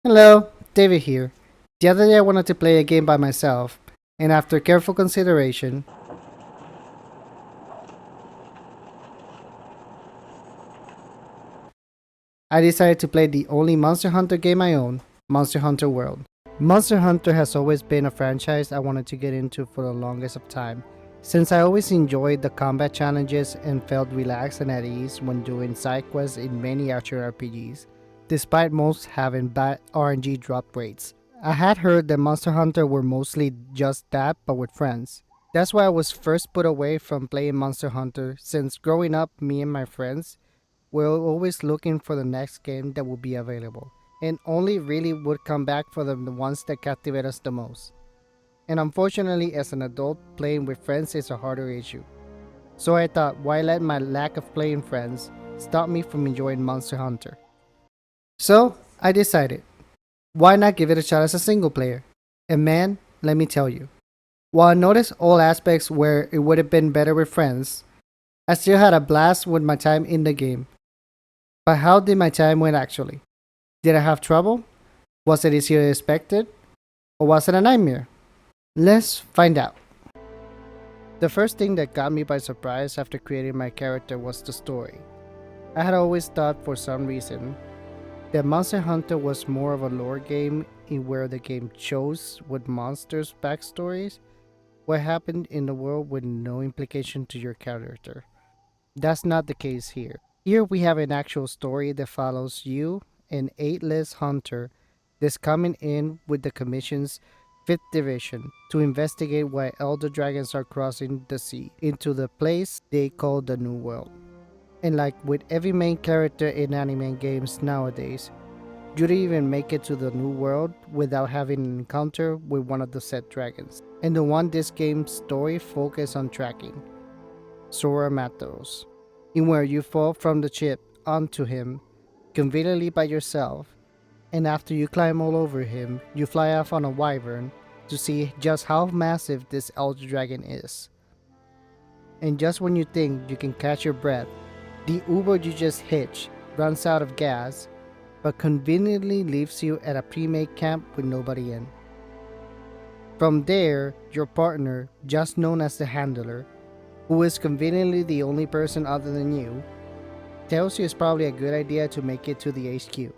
Hello, David here. The other day I wanted to play a game by myself, and after careful consideration, I decided to play the only Monster Hunter game I own, Monster Hunter World. Monster Hunter has always been a franchise I wanted to get into for the longest of time, since I always enjoyed the combat challenges and felt relaxed and at ease when doing side quests in many action RPGs, despite most having bad RNG drop rates. I had heard that Monster Hunter were mostly just that, but with friends. That's why I was first put away from playing Monster Hunter, since growing up, me and my friends were always looking for the next game that would be available, and only really would come back for the ones that captivate us the most. And unfortunately, as an adult, playing with friends is a harder issue. So I thought, why let my lack of playing friends stop me from enjoying Monster Hunter? So I decided, why not give it a shot as a single player? And man, let me tell you, while I noticed all aspects where it would have been better with friends, I still had a blast with my time in the game. But how did my time went actually? Did I have trouble? Was it easier than expected? Or was it a nightmare? Let's find out. The first thing that got me by surprise after creating my character was the story. I had always thought for some reason that Monster Hunter was more of a lore game in where the game chose with monsters' backstories what happened in the world with no implication to your character. That's not the case here. Here we have an actual story that follows you, an 8-list hunter that's coming in with the Commission's 5th Division to investigate why elder dragons are crossing the sea into the place they call the New World. And like with every main character in anime games nowadays, you don't even make it to the New World without having an encounter with one of the said dragons. And the one this game's story focuses on tracking, Sora Matos, in where you fall from the ship onto him conveniently by yourself, and after you climb all over him, you fly off on a wyvern to see just how massive this elder dragon is. And just when you think you can catch your breath, the Uber you just hitched runs out of gas, but conveniently leaves you at a pre-made camp with nobody in. From there, your partner, just known as the Handler, who is conveniently the only person other than you, tells you it's probably a good idea to make it to the HQ.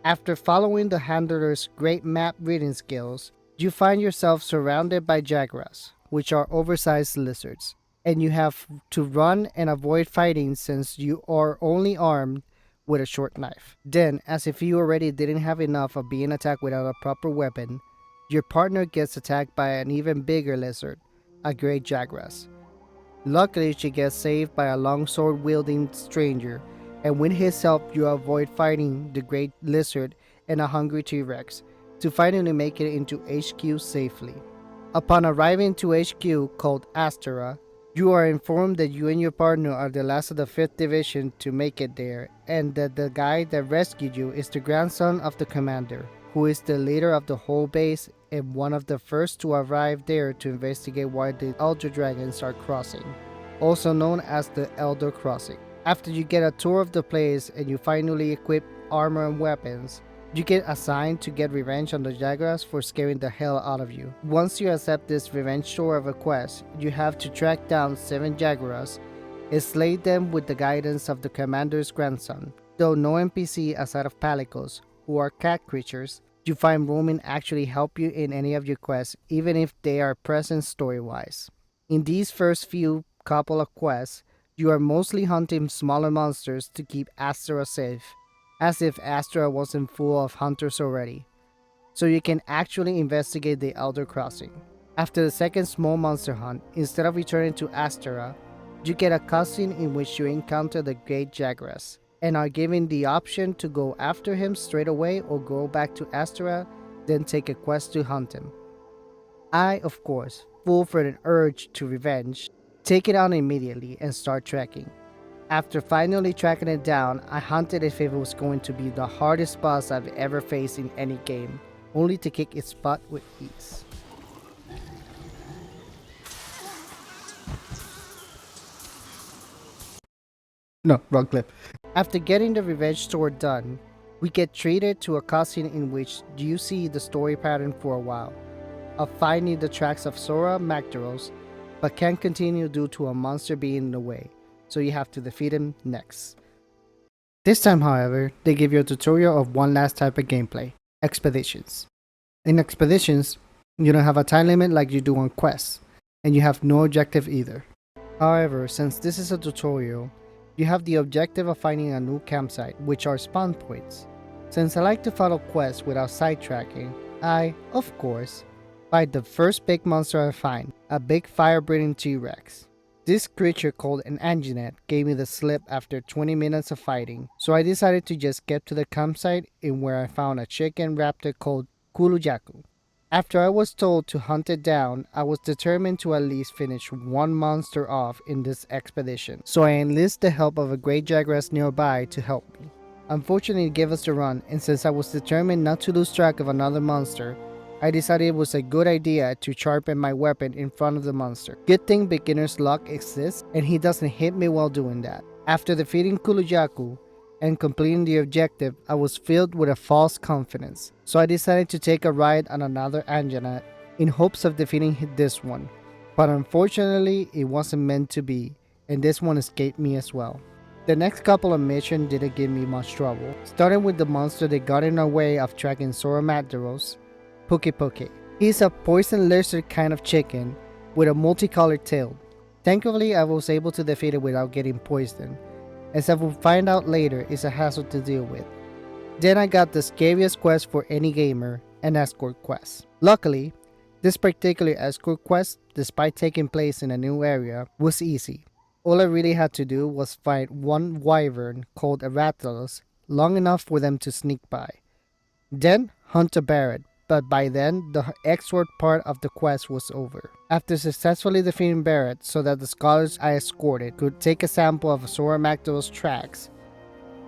After following the handler's great map reading skills, you find yourself surrounded by Jagras, which are oversized lizards, and you have to run and avoid fighting since you are only armed with a short knife. Then, as if you already didn't have enough of being attacked without a proper weapon, your partner gets attacked by an even bigger lizard, a great Jagras. Luckily, she gets saved by a long sword wielding stranger, and with his help, you avoid fighting the great lizard and a hungry T-Rex to finally make it into HQ safely. Upon arriving to HQ called Astera, you are informed that you and your partner are the last of the 5th Division to make it there, and that the guy that rescued you is the grandson of the commander, who is the leader of the whole base and one of the first to arrive there to investigate why the Elder Dragons are crossing, also known as the Elder Crossing. After you get a tour of the place and you finally equip armor and weapons, you get assigned to get revenge on the Jagras for scaring the hell out of you. Once you accept this revenge tour of a quest, you have to track down 7 Jagras and slay them with the guidance of the commander's grandson. Though no NPC aside of Palicos, who are cat creatures, you find roaming actually help you in any of your quests, even if they are present story-wise. In these first few couple of quests, you are mostly hunting smaller monsters to keep Astera safe, as if Astera wasn't full of hunters already, so you can actually investigate the Elder Crossing. After the second small monster hunt, instead of returning to Astera, you get a cutscene in which you encounter the Great Jagras, and are given the option to go after him straight away or go back to Astera, then take a quest to hunt him. I, of course, full for an urge to revenge, take it out immediately and start tracking. After finally tracking it down, I hunted if it was going to be the hardest boss I've ever faced in any game, only to kick its butt with ease. No, wrong clip. After getting the revenge sword done, We get treated to a cutscene in which you see the story pattern for a while, of finding the tracks of Sora Magdaros, but can't continue due to a monster being in the way, so you have to defeat him next. This time, however, they give you a tutorial of one last type of gameplay, expeditions. In expeditions, you don't have a time limit like you do on quests, and you have no objective either. However, since this is a tutorial, you have the objective of finding a new campsite, which are spawn points. Since I like to follow quests without sidetracking, I, of course, fight the first big monster I find, a big fire-breathing T-Rex. This creature called an Anjinet gave me the slip after 20 minutes of fighting, so I decided to just get to the campsite in where I found a chicken raptor called Kulujaku. After I was told to hunt it down, I was determined to at least finish one monster off in this expedition, so I enlisted the help of a great jaguaress nearby to help me. Unfortunately, it gave us the run, and since I was determined not to lose track of another monster, I decided it was a good idea to sharpen my weapon in front of the monster. Good thing beginner's luck exists, and he doesn't hit me while doing that. After defeating Kulujaku and completing the objective, I was filled with a false confidence, so I decided to take a ride on another Anjanath in hopes of defeating this one. But unfortunately, it wasn't meant to be, and this one escaped me as well. The next couple of missions didn't give me much trouble, starting with the monster that got in our way of tracking Sora Magdaros, Puke. He's a poison lizard kind of chicken with a multicolored tail. Thankfully, I was able to defeat it without getting poisoned, as I will find out later is a hassle to deal with. Then I got the scariest quest for any gamer, an escort quest. Luckily, this particular escort quest, despite taking place in a new area, was easy. All I really had to do was fight one wyvern called a Rathalos long enough for them to sneak by. Then hunt a Barret, but by then, the escort part of the quest was over. After successfully defeating Barret so that the scholars I escorted could take a sample of Sora Magdaros' tracks,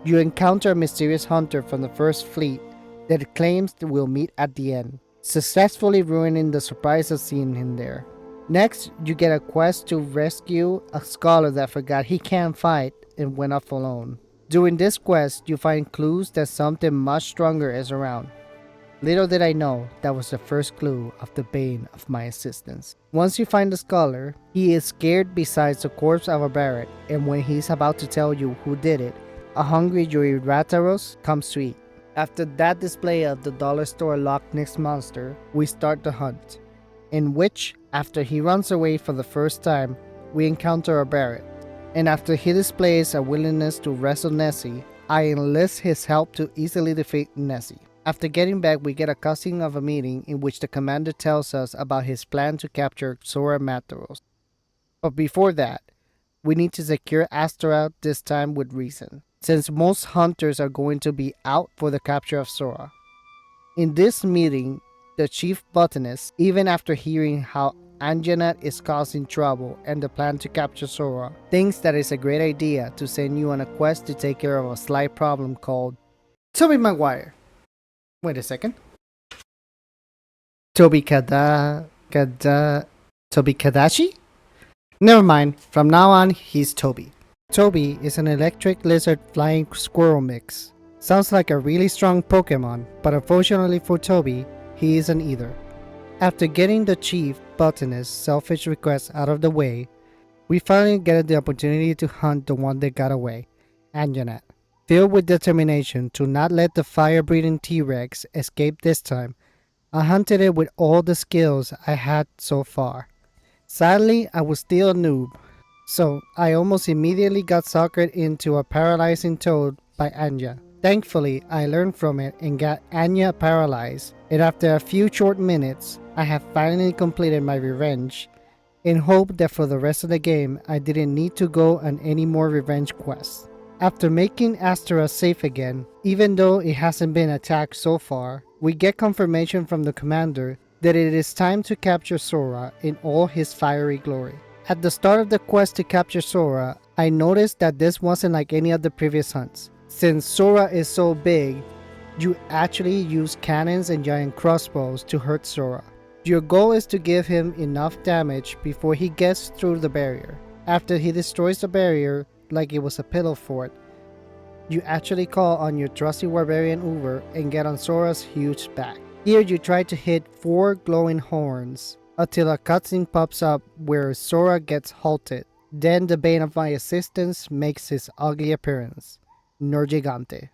you encounter a mysterious hunter from the first fleet that claims that we'll meet at the end, successfully ruining the surprise of seeing him there. Next, you get a quest to rescue a scholar that forgot he can't fight and went off alone. During this quest, you find clues that something much stronger is around. Little did I know that was the first clue of the bane of my existence. Once you find the scholar, he is scared besides the corpse of a Barret, and when he's about to tell you who did it, a hungry Rathalos comes to eat. After that display of the dollar store Loch Ness monster, we start the hunt, in which, after he runs away for the first time, we encounter a Barret. And after he displays a willingness to wrestle Nessie, I enlist his help to easily defeat Nessie. After getting back, we get a cutscene of a meeting in which the commander tells us about his plan to capture Sora Magdaros. But before that, we need to secure Astaroth, this time with reason, since most hunters are going to be out for the capture of Sora. In this meeting, the chief botanist, even after hearing how Anjanath is causing trouble and the plan to capture Sora, thinks that it's a great idea to send you on a quest to take care of a slight problem called Tobey Maguire. Wait a second. Toby Kadashi? Never mind, from now on, he's Toby. Toby is an electric lizard flying squirrel mix. Sounds like a really strong Pokemon, but unfortunately for Toby, he isn't either. After getting the chief botanist's selfish request out of the way, we finally get the opportunity to hunt the one that got away, Anjanath. Filled with determination to not let the fire-breathing T-Rex escape this time, I hunted it with all the skills I had so far. Sadly, I was still a noob, so I almost immediately got suckered into a paralyzing toad by Anya. Thankfully, I learned from it and got Anya paralyzed, and after a few short minutes, I have finally completed my revenge, in hope that for the rest of the game, I didn't need to go on any more revenge quests. After making Astaroth safe again, even though it hasn't been attacked so far, we get confirmation from the commander that it is time to capture Sora in all his fiery glory. At the start of the quest to capture Sora, I noticed that this wasn't like any of the previous hunts. Since Sora is so big, you actually use cannons and giant crossbows to hurt Sora. Your goal is to give him enough damage before he gets through the barrier. After he destroys the barrier, like it was a pillow fort, You actually call on your trusty barbarian Uber and get on Sora's huge back. Here you try to hit 4 glowing horns until a cutscene pops up where Sora gets halted. Then the bane of my existence makes his ugly appearance, Nergigante.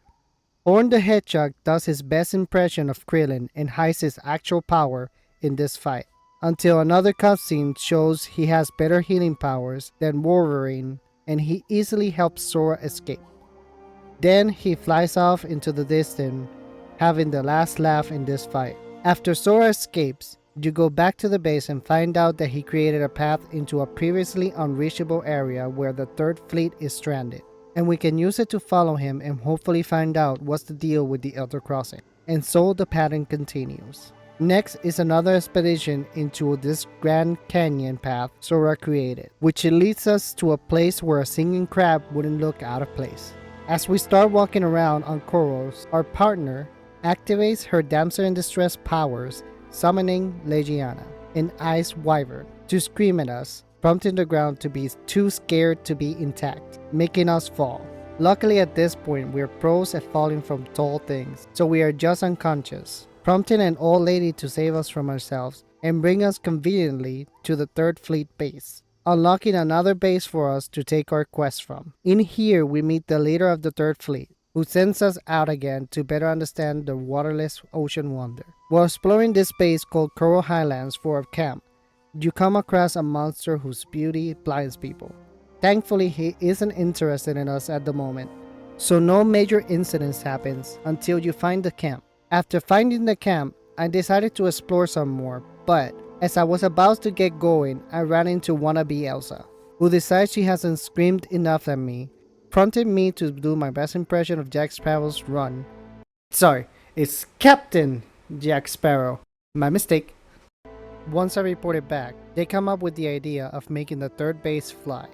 Horn the Hedgehog does his best impression of Krillin and hides his actual power in this fight, until another cutscene shows he has better healing powers than Wolverine and he easily helps Sora escape. Then he flies off into the distance, having the last laugh in this fight. After Sora escapes, you go back to the base and find out that he created a path into a previously unreachable area where the Third Fleet is stranded. And we can use it to follow him and hopefully find out what's the deal with the Elder Crossing. And so the pattern continues. Next is another expedition into this Grand Canyon path Sora created, which leads us to a place where a singing crab wouldn't look out of place. As we start walking around on Koros, our partner activates her damsel in distress powers, summoning Legiana, an ice wyvern, to scream at us, prompting the ground to be too scared to be intact, making us fall. Luckily at this point we are pros at falling from tall things, so we are just unconscious, prompting an old lady to save us from ourselves and bring us conveniently to the Third Fleet base, unlocking another base for us to take our quest from. In here we meet the leader of the Third Fleet, who sends us out again to better understand the waterless ocean wonder. While exploring this base called Coral Highlands for a camp, you come across a monster whose beauty blinds people. Thankfully, he isn't interested in us at the moment, so no major incidents happens until you find the camp. After finding the camp, I decided to explore some more, but as I was about to get going, I ran into wannabe Elsa, who decides she hasn't screamed enough at me, prompting me to do my best impression of Jack Sparrow's run. Sorry, it's Captain Jack Sparrow. My mistake. Once I reported back, they come up with the idea of making the third base fly.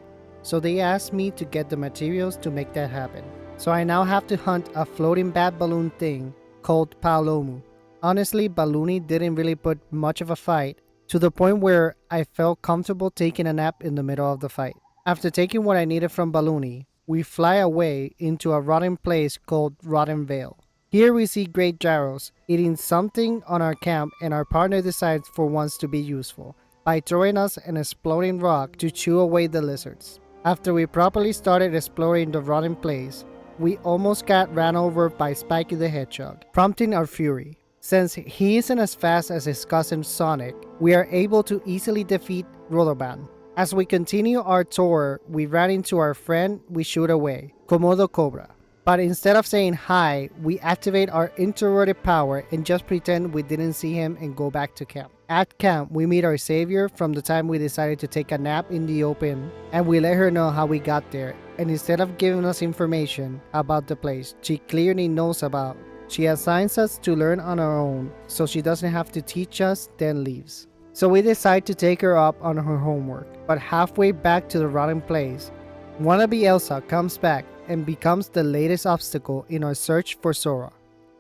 So they asked me to get the materials to make that happen. So I now have to hunt a floating bat balloon thing called Palomu. Honestly, Balloony didn't really put much of a fight, to the point where I felt comfortable taking a nap in the middle of the fight. After taking what I needed from Balloony, we fly away into a rotten place called Rotten Vale. Here we see great gyros eating something on our camp, and our partner decides for once to be useful by throwing us an exploding rock to chew away the lizards. After we properly started exploring the rotten place, we almost got ran over by Spiky the Hedgehog, prompting our fury. Since he isn't as fast as his cousin Sonic, we are able to easily defeat Rodoban. As we continue our tour, we ran into our friend we shoot away, Komodo Cobra. But instead of saying hi, we activate our introverted power and just pretend we didn't see him and go back to camp. At camp, we meet our savior from the time we decided to take a nap in the open, and we let her know how we got there. And instead of giving us information about the place she clearly knows about, she assigns us to learn on our own so she doesn't have to teach us, then leaves. So we decide to take her up on her homework, but halfway back to the rotten place, wannabe Elsa comes back and becomes the latest obstacle in our search for Sora.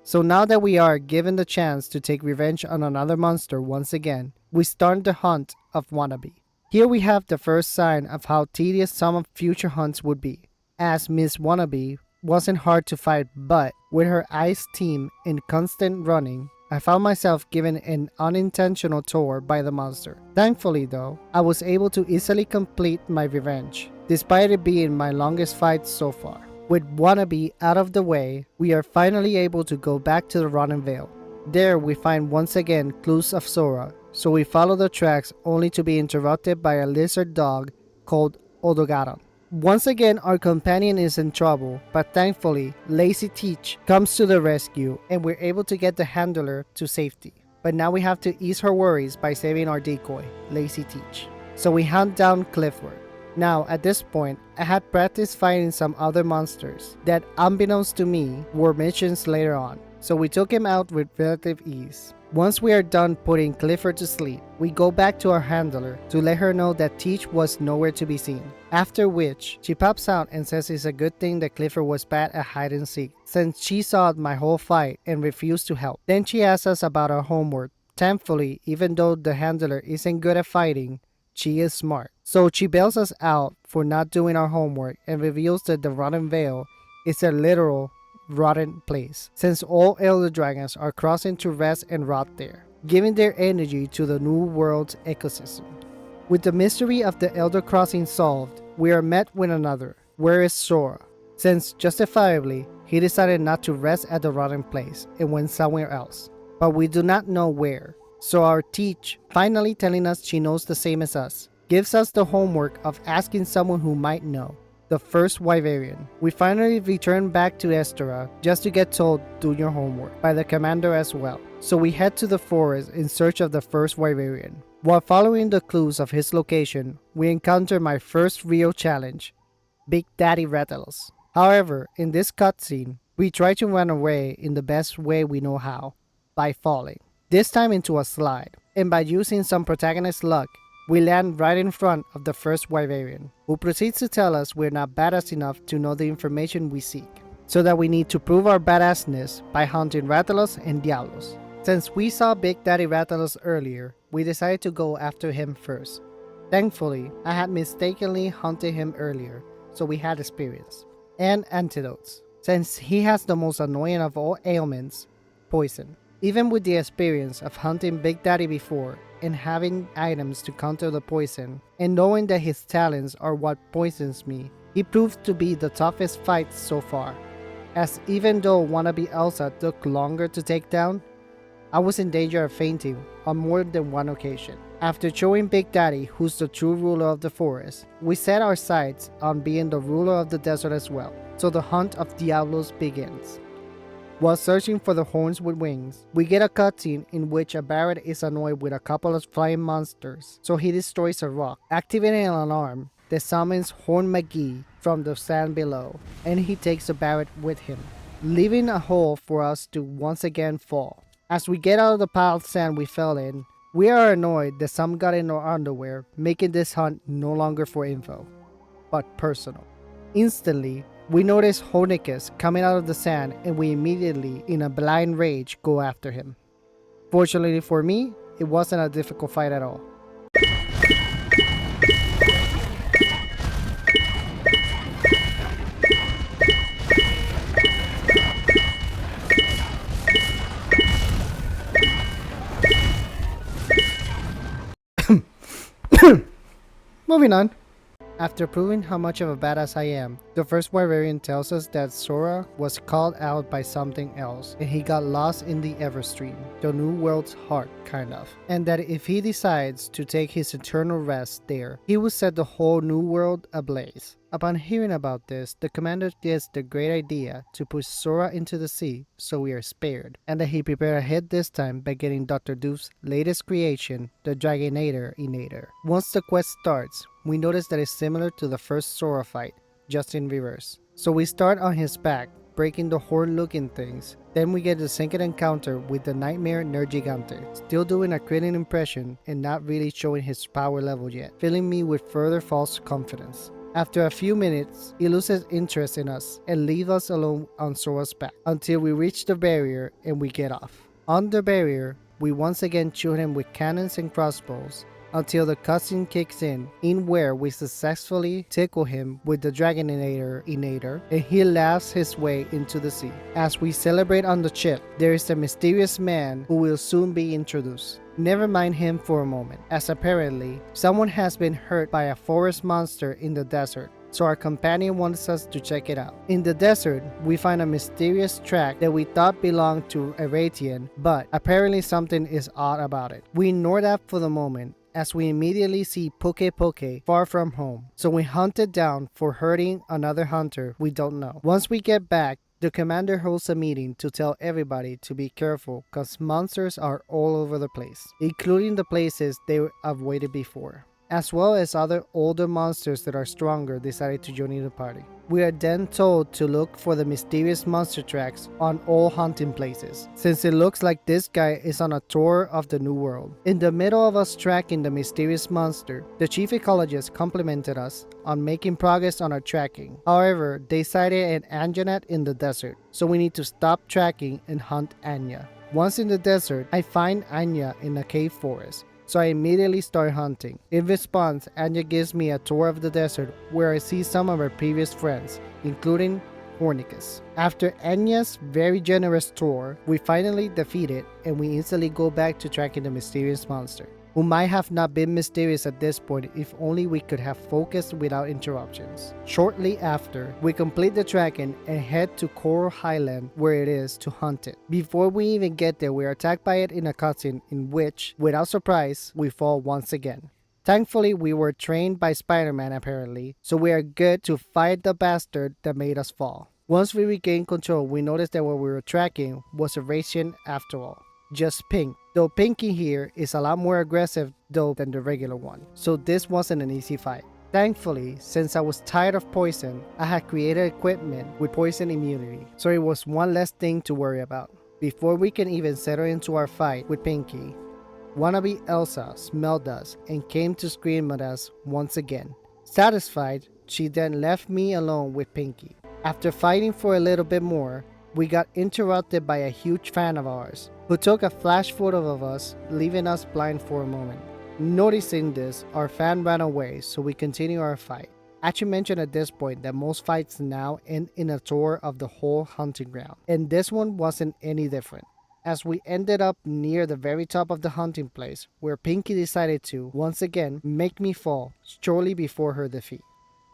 So now that we are given the chance to take revenge on another monster once again, we start the hunt of Wannabe. Here we have the first sign of how tedious some of future hunts would be, as Miss Wannabe wasn't hard to fight, but with her ice team and constant running, I found myself given an unintentional tour by the monster. Thankfully though, I was able to easily complete my revenge, despite it being my longest fight so far. With Wannabe out of the way, we are finally able to go back to the Rotten Vale. There we find once again clues of Sora, so we follow the tracks only to be interrupted by a lizard dog called Odogaron. Once again, our companion is in trouble, but thankfully, Lazy Teach comes to the rescue and we're able to get the handler to safety. But now we have to ease her worries by saving our decoy, Lazy Teach. So we hunt down Clifford. Now, at this point, I had practiced fighting some other monsters that, unbeknownst to me, were missions later on, so we took him out with relative ease. Once we are done putting Clifford to sleep, we go back to our handler to let her know that Teach was nowhere to be seen. After which, she pops out and says it's a good thing that Clifford was bad at hide and seek, since she saw my whole fight and refused to help. Then she asks us about our homework. Thankfully, even though the handler isn't good at fighting, she is smart. So she bails us out for not doing our homework and reveals that the Rotten Vale It's a literal rotten place, since all elder dragons are crossing to rest and rot there, giving their energy to the new world's ecosystem. With the mystery of the Elder Crossing solved, we are met with another. Where is Sora? Since, justifiably, he decided not to rest at the rotten place and went somewhere else. But we do not know where. So our teach, finally telling us she knows the same as us, gives us the homework of asking someone who might know. The first Wyverian. We finally return back to Estora just to get told do your homework by the commander as well. So we head to the forest in search of the first Wyverian. While following the clues of his location, we encounter my first real challenge, Big Daddy Rathalos. However, in this cutscene, we try to run away in the best way we know how, by falling. This time into a slide, and by using some protagonist luck, we land right in front of the first Wyverian, who proceeds to tell us we're not badass enough to know the information we seek, so that we need to prove our badassness by hunting Rathalos and Diablos. Since we saw Big Daddy Rathalos earlier, we decided to go after him first. Thankfully, I had mistakenly hunted him earlier, so we had experience. And antidotes, since he has the most annoying of all ailments, poison. Even with the experience of hunting Big Daddy before, and having items to counter the poison, and knowing that his talents are what poisons me, he proved to be the toughest fight so far. As even though wannabe Elsa took longer to take down, I was in danger of fainting on more than one occasion. After showing Big Daddy who's the true ruler of the forest, we set our sights on being the ruler of the desert as well, so the hunt of Diablos begins. While searching for the horns with wings, we get a cutscene in which a Barret is annoyed with a couple of flying monsters, so he destroys a rock, activating an alarm that summons Horn McGee from the sand below, and he takes the Barret with him, leaving a hole for us to once again fall. As we get out of the pile of sand we fell in, we are annoyed that some got in our underwear, making this hunt no longer for info, but personal. Instantly, we notice Hornicus coming out of the sand, and we immediately, in a blind rage, go after him. Fortunately for me, it wasn't a difficult fight at all. Moving on. After proving how much of a badass I am, the first Wyverian tells us that Sora was called out by something else and he got lost in the Everstream, the new world's heart, kind of. And that if he decides to take his eternal rest there, he will set the whole new world ablaze. Upon hearing about this, the commander gets the great idea to push Sora into the sea so we are spared, and that he prepared ahead this time by getting Dr. Doof's latest creation, the Dragonator Inator. Once the quest starts, we notice that it's similar to the first Sora fight, just in reverse. So we start on his back, breaking the horn-looking things. Then we get the second encounter with the Nightmare Nergigante, still doing a critting impression and not really showing his power level yet, filling me with further false confidence. After a few minutes, he loses interest in us and leaves us alone on Sora's back until we reach the barrier and we get off. On the barrier, we once again shoot him with cannons and crossbows until the cutscene kicks in where we successfully tickle him with the Dragonator Inator, and he laughs his way into the sea. As we celebrate on the ship, there is a mysterious man who will soon be introduced. Never mind him for a moment, as apparently someone has been hurt by a forest monster in the desert, so our companion wants us to check it out. In the desert, we find a mysterious track that we thought belonged to a Ratian, but apparently something is odd about it. We ignore that for the moment, as we immediately see Poke Poke far from home, so we hunt it down for hurting another hunter we don't know. Once we get back, the commander holds a meeting to tell everybody to be careful cause monsters are all over the place, including the places they avoided before, as well as other older monsters that are stronger decided to join in the party. We are then told to look for the mysterious monster tracks on all hunting places, since it looks like this guy is on a tour of the new world. In the middle of us tracking the mysterious monster, the chief ecologist complimented us on making progress on our tracking. However, they cited an Anjanet in the desert, so we need to stop tracking and hunt Anya. Once in the desert, I find Anya in a cave forest, so I immediately start hunting. In response, Anya gives me a tour of the desert where I see some of her previous friends, including Hornicus. After Anya's very generous tour, we finally defeat it and we instantly go back to tracking the mysterious monster, who might have not been mysterious at this point if only we could have focused without interruptions. Shortly after, we complete the tracking and head to Coral Highland where it is to hunt it. Before we even get there, we are attacked by it in a cutscene in which, without surprise, we fall once again. Thankfully, we were trained by Spider-Man apparently, so we are good to fight the bastard that made us fall. Once we regain control, we noticed that what we were tracking was a Radiant after all. Just pink, though Pinky here is a lot more aggressive though than the regular one, so this wasn't an easy fight. Thankfully, since I was tired of poison, I had created equipment with poison immunity, so it was one less thing to worry about. Before we can even settle into our fight with Pinky, wannabe Elsa smelled us and came to scream at us once again. Satisfied, she then left me alone with Pinky. After fighting for a little bit more, we got interrupted by a huge fan of ours, who took a flash photo of us, leaving us blind for a moment. Noticing this, our fan ran away, so we continue our fight. I should mention at this point that most fights now end in a tour of the whole hunting ground, and this one wasn't any different, as we ended up near the very top of the hunting place, where Pinky decided to, once again, make me fall shortly before her defeat.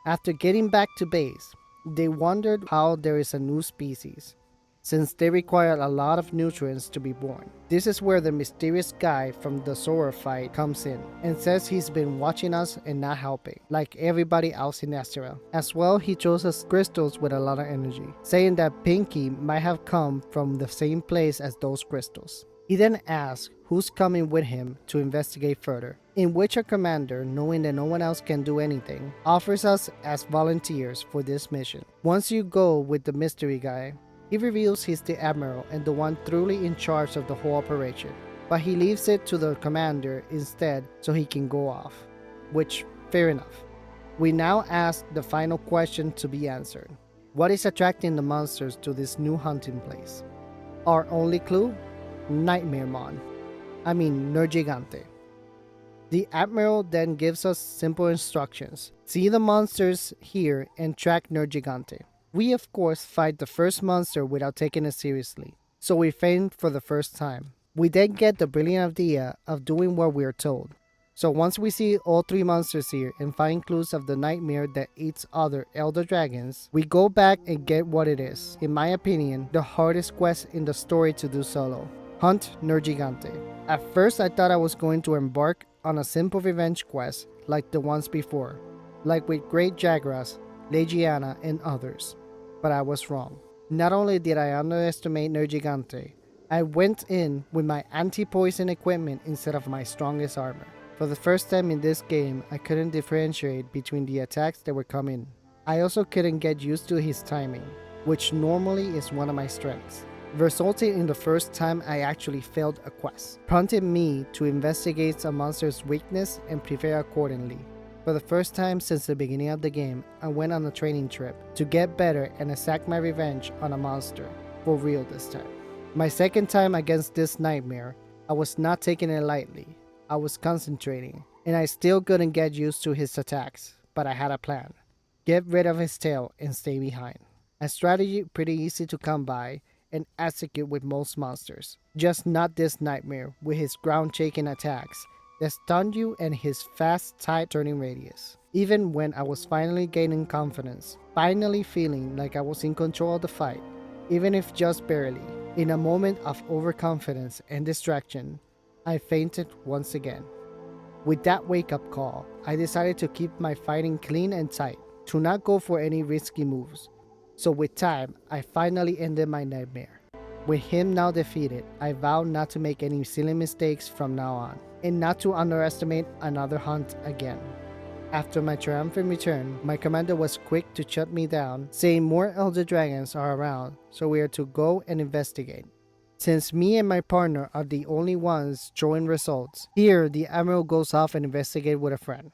After getting back to base, they wondered how there is a new species, since they require a lot of nutrients to be born. This is where the mysterious guy from the Sora fight comes in and says he's been watching us and not helping, like everybody else in Astera. As well, he shows us crystals with a lot of energy, saying that Pinky might have come from the same place as those crystals. He then asks who's coming with him to investigate further, in which our commander, knowing that no one else can do anything, offers us as volunteers for this mission. Once you go with the mystery guy, he reveals he's the admiral and the one truly in charge of the whole operation, but he leaves it to the commander instead so he can go off, which, fair enough. We now ask the final question to be answered. What is attracting the monsters to this new hunting place? Our only clue? Nightmare Mon. Nergigante. The admiral then gives us simple instructions. See the monsters here and track Nergigante. We of course fight the first monster without taking it seriously, so we faint for the first time. We then get the brilliant idea of doing what we are told. So once we see all three monsters here and find clues of the nightmare that eats other elder dragons, we go back and get what it is, in my opinion, the hardest quest in the story to do solo. Hunt Nergigante. At first I thought I was going to embark on a simple revenge quest like the ones before, like with Great Jagras, Legiana, and others. But I was wrong. Not only did I underestimate Nergigante, I went in with my anti-poison equipment instead of my strongest armor. For the first time in this game, I couldn't differentiate between the attacks that were coming. I also couldn't get used to his timing, which normally is one of my strengths, resulting in the first time I actually failed a quest, prompting me to investigate a monster's weakness and prepare accordingly. For the first time since the beginning of the game, I went on a training trip to get better and exact my revenge on a monster, for real this time. My second time against this nightmare, I was not taking it lightly. I was concentrating, and I still couldn't get used to his attacks, but I had a plan. Get rid of his tail and stay behind. A strategy pretty easy to come by and execute with most monsters, just not this nightmare with his ground-shaking attacks that stunned you and his fast, tight turning radius. Even when I was finally gaining confidence, finally feeling like I was in control of the fight, even if just barely, in a moment of overconfidence and distraction, I fainted once again. With that wake-up call, I decided to keep my fighting clean and tight, to not go for any risky moves. So with time, I finally ended my nightmare. With him now defeated, I vowed not to make any silly mistakes from now on, and not to underestimate another hunt again. After my triumphant return, my commander was quick to shut me down, saying more elder dragons are around, so we are to go and investigate. Since me and my partner are the only ones showing results, here the admiral goes off and investigates with a friend.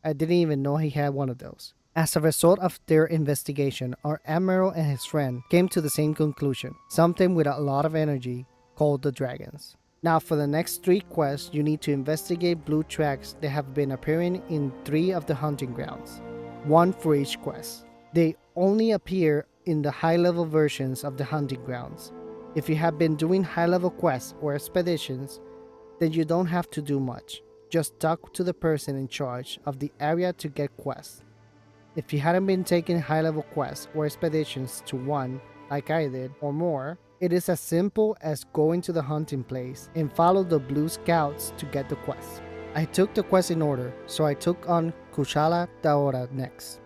I didn't even know he had one of those. As a result of their investigation, our admiral and his friend came to the same conclusion, something with a lot of energy, called the dragons. Now for the next 3 quests, you need to investigate blue tracks that have been appearing in 3 of the hunting grounds, 1 for each quest. They only appear in the high-level versions of the hunting grounds. If you have been doing high-level quests or expeditions, then you don't have to do much. Just talk to the person in charge of the area to get quests. If you hadn't been taking high-level quests or expeditions to one, like I did, or more, it is as simple as going to the hunting place and follow the blue scouts to get the quest. I took the quest in order, so I took on Kushala Daora next.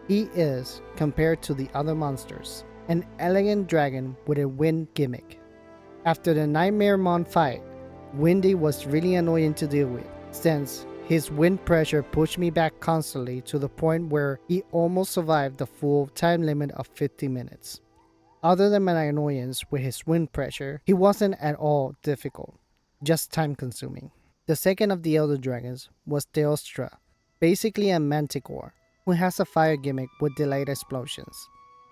He is, compared to the other monsters, an elegant dragon with a wind gimmick. After the Nightmare Mon fight, Windy was really annoying to deal with, since his wind pressure pushed me back constantly to the point where he almost survived the full time limit of 50 minutes. Other than my annoyance with his wind pressure, he wasn't at all difficult, just time consuming. The second of the Elder Dragons was Teostra, basically a manticore, who has a fire gimmick with delayed explosions.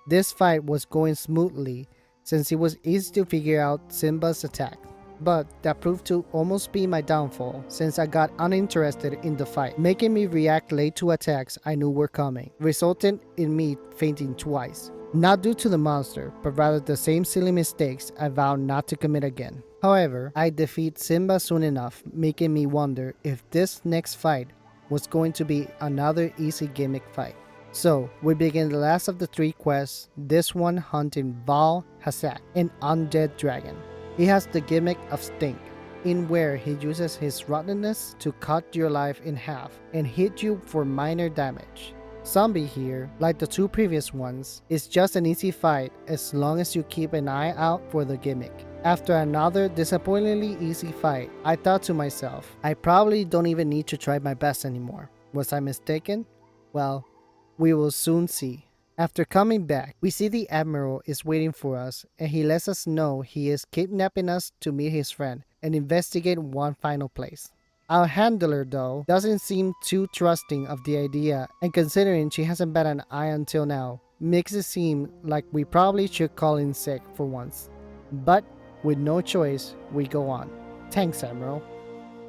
This fight was going smoothly since it was easy to figure out Simba's attack, but that proved to almost be my downfall since I got uninterested in the fight, making me react late to attacks I knew were coming, resulting in me fainting twice. Not due to the monster, but rather the same silly mistakes I vowed not to commit again. However, I defeat Simba soon enough, making me wonder if this next fight was going to be another easy gimmick fight. So, we begin the last of the 3 quests, this one hunting Val Hassak, an undead dragon. He has the gimmick of Stink, in where he uses his rottenness to cut your life in half and hit you for minor damage. Zombie here, like the 2 previous ones, is just an easy fight as long as you keep an eye out for the gimmick. After another disappointingly easy fight, I thought to myself, I probably don't even need to try my best anymore. Was I mistaken? Well, we will soon see. After coming back, we see the Admiral is waiting for us and he lets us know he is kidnapping us to meet his friend and investigate one final place. Our handler, though, doesn't seem too trusting of the idea, and considering she hasn't bat an eye until now, makes it seem like we probably should call in sick for once. But with no choice, we go on. Thanks, Admiral.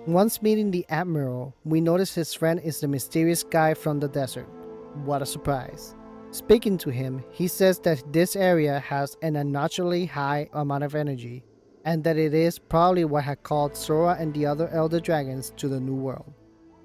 Once meeting the Admiral, we notice his friend is the mysterious guy from the desert. What a surprise. Speaking to him, he says that this area has an unnaturally high amount of energy, and that it is probably what had called Sora and the other Elder Dragons to the New World.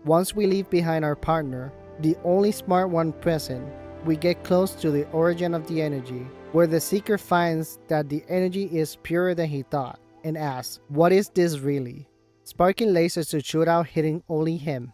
Once we leave behind our partner, the only smart one present, we get close to the origin of the energy, where the Seeker finds that the energy is purer than he thought, and asks, what is this really? Sparking lasers to shoot out, hitting only him.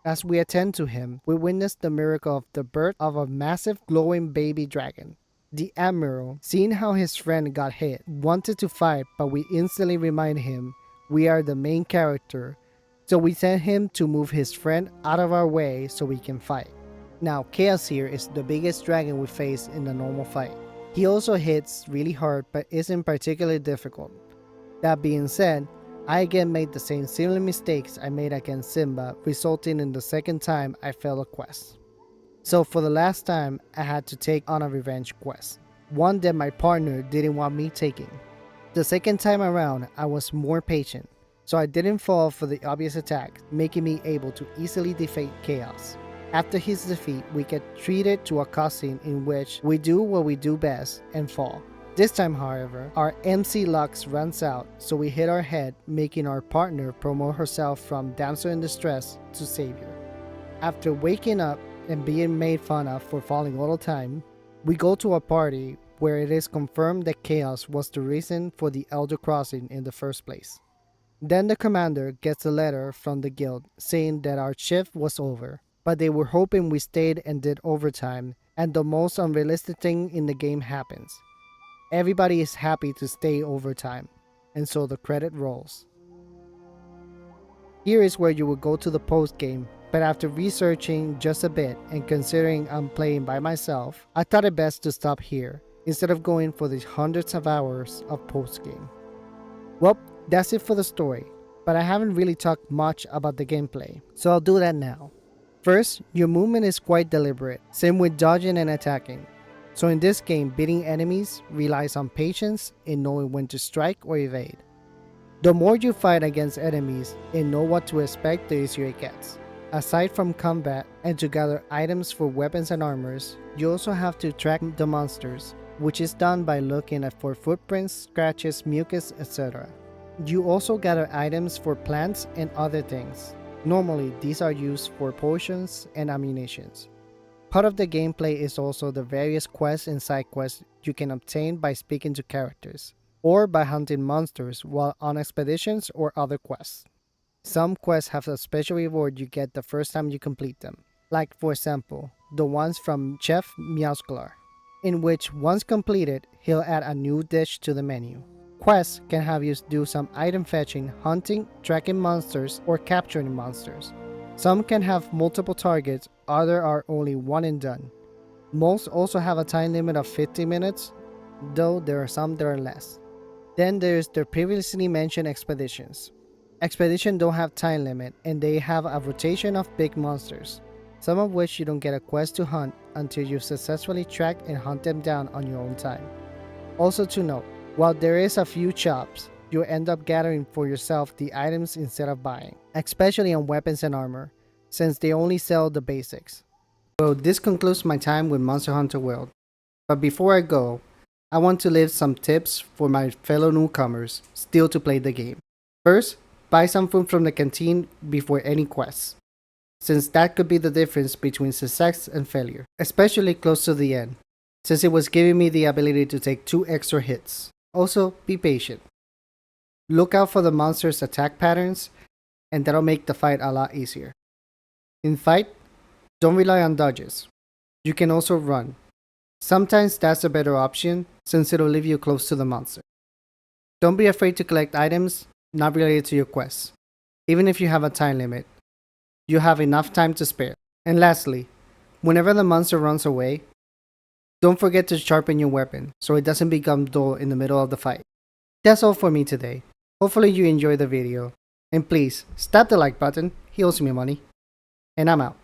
As we attend to him, we witness the miracle of the birth of a massive glowing baby dragon. The Admiral, seeing how his friend got hit, wanted to fight, but we instantly remind him we are the main character, so we send him to move his friend out of our way so we can fight. Now, Chaos here is the biggest dragon we face in the normal fight. He also hits really hard but isn't particularly difficult. That being said, I again made the same similar mistakes I made against Simba, resulting in the second time I failed a quest. So for the last time, I had to take on a revenge quest, one that my partner didn't want me taking. The second time around, I was more patient, so I didn't fall for the obvious attack, making me able to easily defeat Chaos. After his defeat, we get treated to a cutscene in which we do what we do best and fall. This time, however, our MC Lux runs out, so we hit our head, making our partner promote herself from damsel in distress to savior. After waking up and being made fun of for falling all the time, we go to a party where it is confirmed that Chaos was the reason for the Elder Crossing in the first place. Then the commander gets a letter from the guild saying that our shift was over, but they were hoping we stayed and did overtime, and the most unrealistic thing in the game happens. Everybody is happy to stay overtime, and so the credit rolls. Here is where you will go to the post game, but after researching just a bit and considering I'm playing by myself, I thought it best to stop here instead of going for these hundreds of hours of post game. Well, that's it for the story, but I haven't really talked much about the gameplay, so I'll do that now. First, your movement is quite deliberate, same with dodging and attacking. So in this game, beating enemies relies on patience in knowing when to strike or evade. The more you fight against enemies and know what to expect, the easier it gets. Aside from combat and to gather items for weapons and armors, you also have to track the monsters, which is done by looking for footprints, scratches, mucus, etc. You also gather items for plants and other things. Normally, these are used for potions and ammunitions. Part of the gameplay is also the various quests and side quests you can obtain by speaking to characters, or by hunting monsters while on expeditions or other quests. Some quests have a special reward you get the first time you complete them, like for example, the ones from Chef Meowsclar, in which once completed, he'll add a new dish to the menu. Quests can have you do some item fetching, hunting, tracking monsters, or capturing monsters. Some can have multiple targets, others are only one and done. Most also have a time limit of 50 minutes, though there are some that are less. Then there's the previously mentioned expeditions. Expeditions don't have time limit and they have a rotation of big monsters, some of which you don't get a quest to hunt until you've successfully tracked and hunt them down on your own time. Also to note, while there is a few shops, you'll end up gathering for yourself the items instead of buying, especially on weapons and armor, since they only sell the basics. So this concludes my time with Monster Hunter World. But before I go, I want to leave some tips for my fellow newcomers still to play the game. First, buy some food from the canteen before any quests, since that could be the difference between success and failure, especially close to the end, since it was giving me the ability to take 2 extra hits. Also, be patient. Look out for the monster's attack patterns, and that'll make the fight a lot easier. In fight, don't rely on dodges. You can also run. Sometimes that's a better option since it'll leave you close to the monster. Don't be afraid to collect items not related to your quest. Even if you have a time limit, you have enough time to spare. And lastly, whenever the monster runs away, don't forget to sharpen your weapon so it doesn't become dull in the middle of the fight. That's all for me today. Hopefully you enjoyed the video. And please, stab the like button, he owes me money. And I'm out.